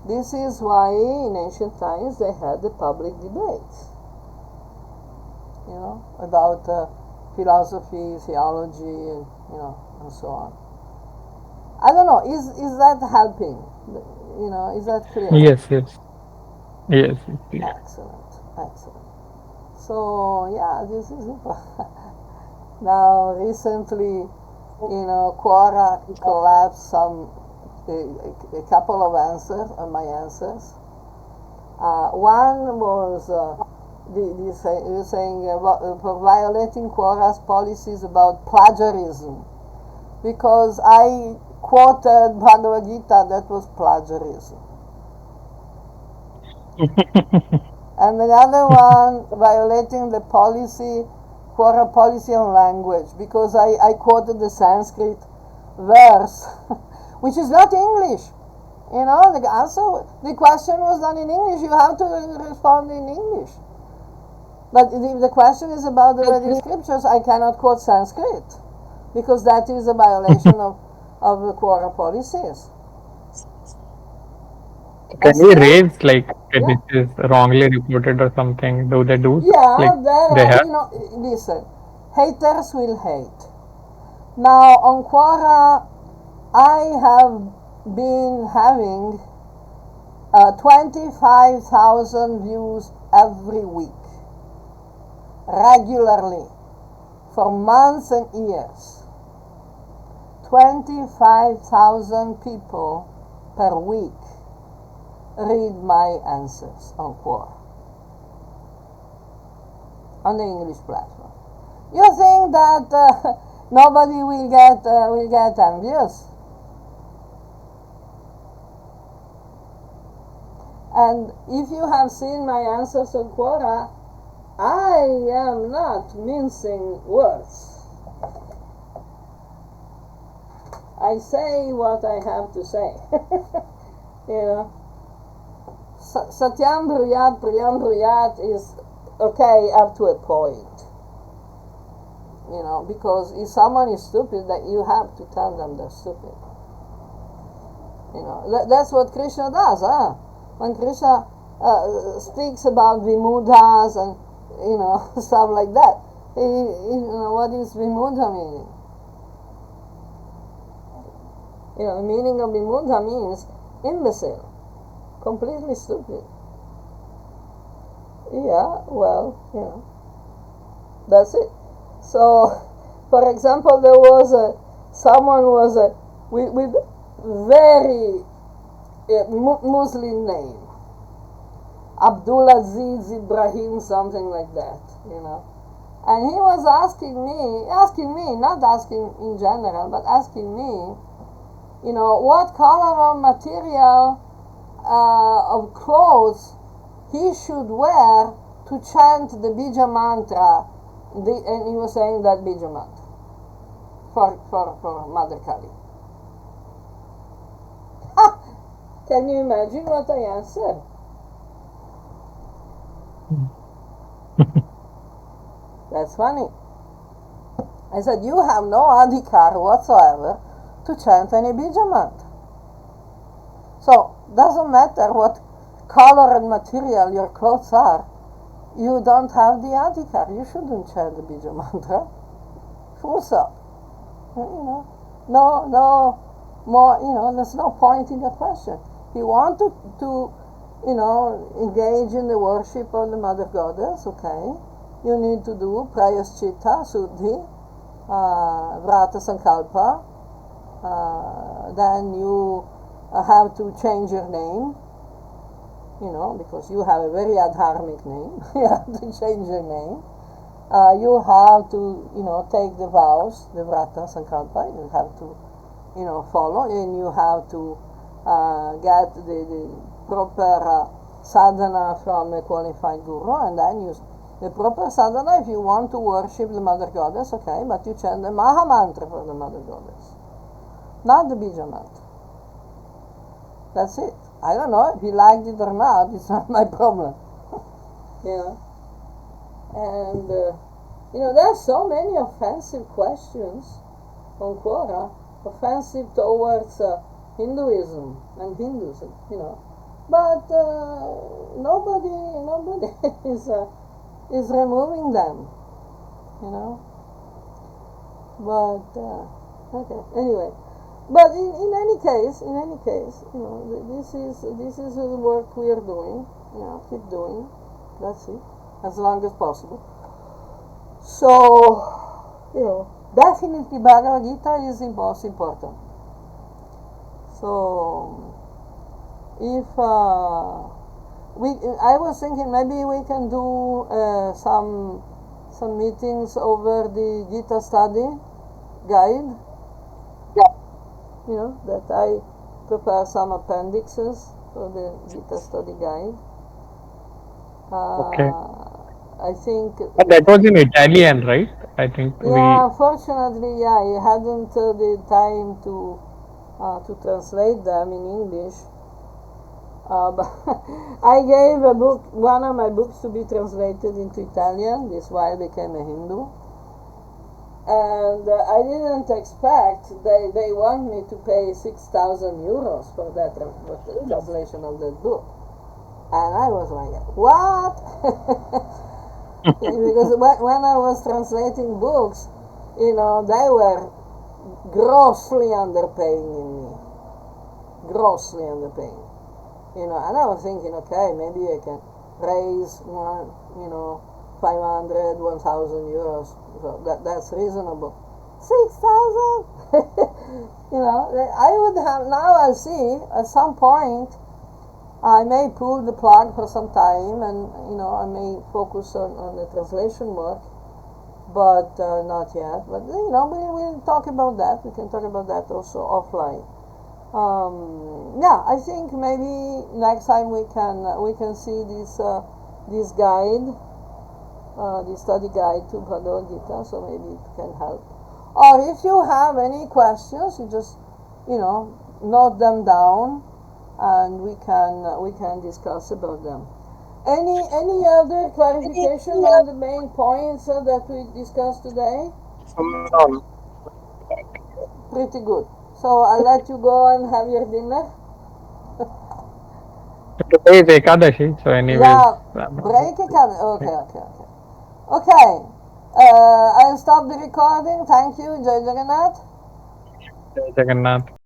This is why in ancient times they had the public debates, you know, about philosophy, theology, and and so on. I don't know. Is that helping? You know, is that clear? Yes, yes, yes, it's clear. Excellent. So yeah, this is it. Now recently, Quora collapsed a couple of answers, my answers. One was saying for violating Quora's policies about plagiarism, because I quoted Bhagavad Gita, that was plagiarism. And the other one, violating the Quora policy on language, because I quoted the Sanskrit verse, which is not English. You know, the question was done in English, you have to respond in English. But if the question is about the Vedic scriptures, I cannot quote Sanskrit, because that is a violation of the Quora policies. Can we raise like this is wrongly reported or something? Do they do? Yeah, like, they have? listen, haters will hate. Now on Quora, I have been having 25,000 views every week, regularly, for months and years. 25,000 people per week read my answers on Quora, on the English platform. You think that nobody will get envious? And if you have seen my answers on Quora, I am not mincing words. I say what I have to say. Satyam Bruyat, Priyam Bruyat is okay up to a point. You know, because if someone is stupid, that you have to tell them they're stupid. You know, that's what Krishna does, huh? When Krishna speaks about vimudhas and, you know, stuff like that, you know, what is vimudha meaning? You know, the meaning of vimudha means imbecile, completely stupid. Yeah, well, you know, that's it. So, for example, there was someone was with very Muslim name, Abdul Aziz Ibrahim, something like that, you know. And he was asking me, not asking in general, but asking me, you know, what color of material of clothes he should wear to chant the Bija mantra, and he was saying that Bija mantra for Mother Kali. Can you imagine what I answered? That's funny. I said, you have no adhikar whatsoever to chant any Bija mantra. So, doesn't matter what color and material your clothes are, you don't have the adhikar. You shouldn't chant the Bija mantra. Full stop. You know, no more, you know, there's no point in the question. If you want to you know, engage in the worship of the Mother Goddess, okay, you need to do prayaschitta, suddhi, vrata sankalpa, then you have to change your name, you know, because you have a very adharmic name. You have to change your name. You have to, you know, take the vows, the vrata sankalpa, you have to, you know, follow, and you have to get the proper sadhana from a qualified guru, and then use the proper sadhana if you want to worship the Mother Goddess, okay, but you chant the Maha Mantra for the Mother Goddess, not the Bija Mantra. That's it. I don't know if he liked it or not, it's not my problem. You know? And, you know, there are so many offensive questions on Quora, offensive towards Hinduism and Hindus, you know. But nobody is removing them, you know. But okay, anyway. But in any case, you know, this is the work we are doing. You know, keep doing. That's it, as long as possible. So, you know, definitely Bhagavad Gita is the most important. So, if I was thinking maybe we can do some meetings over the Gita study guide. Yeah. You know, that I prepare some appendixes for the Gita study guide. Okay. I think. But that was in Italian, right? I think Yeah, unfortunately, yeah, I hadn't the time to translate them in English. But I gave one of my books to be translated into Italian. This is why I became a Hindu. And I didn't expect they want me to pay 6,000 euros for that for the translation of that book. And I was like, what? Because when I was translating books, you know, they were grossly underpaying me. Grossly underpaying. You know, and I was thinking, okay, maybe I can raise 500, 1,000 euros. So that's reasonable. 6,000? You know, I would have, now I'll see, at some point, I may pull the plug for some time, and, you know, I may focus on the translation work, but not yet. But, you know, we'll talk about that. We can talk about that also offline. Yeah, I think maybe next time we can see this guide, the study guide to Bhagavad Gita, so maybe it can help. Or if you have any questions, you just, you know, note them down, and we can discuss about them. Any other clarification on the main points that we discussed today? No. Pretty good. So I'll let you go and have your dinner. Today is Ekadashi, so anyways. Yeah, break it. Okay. I'll stop the recording. Thank you, Jai Jagannath. Jai Jagannath.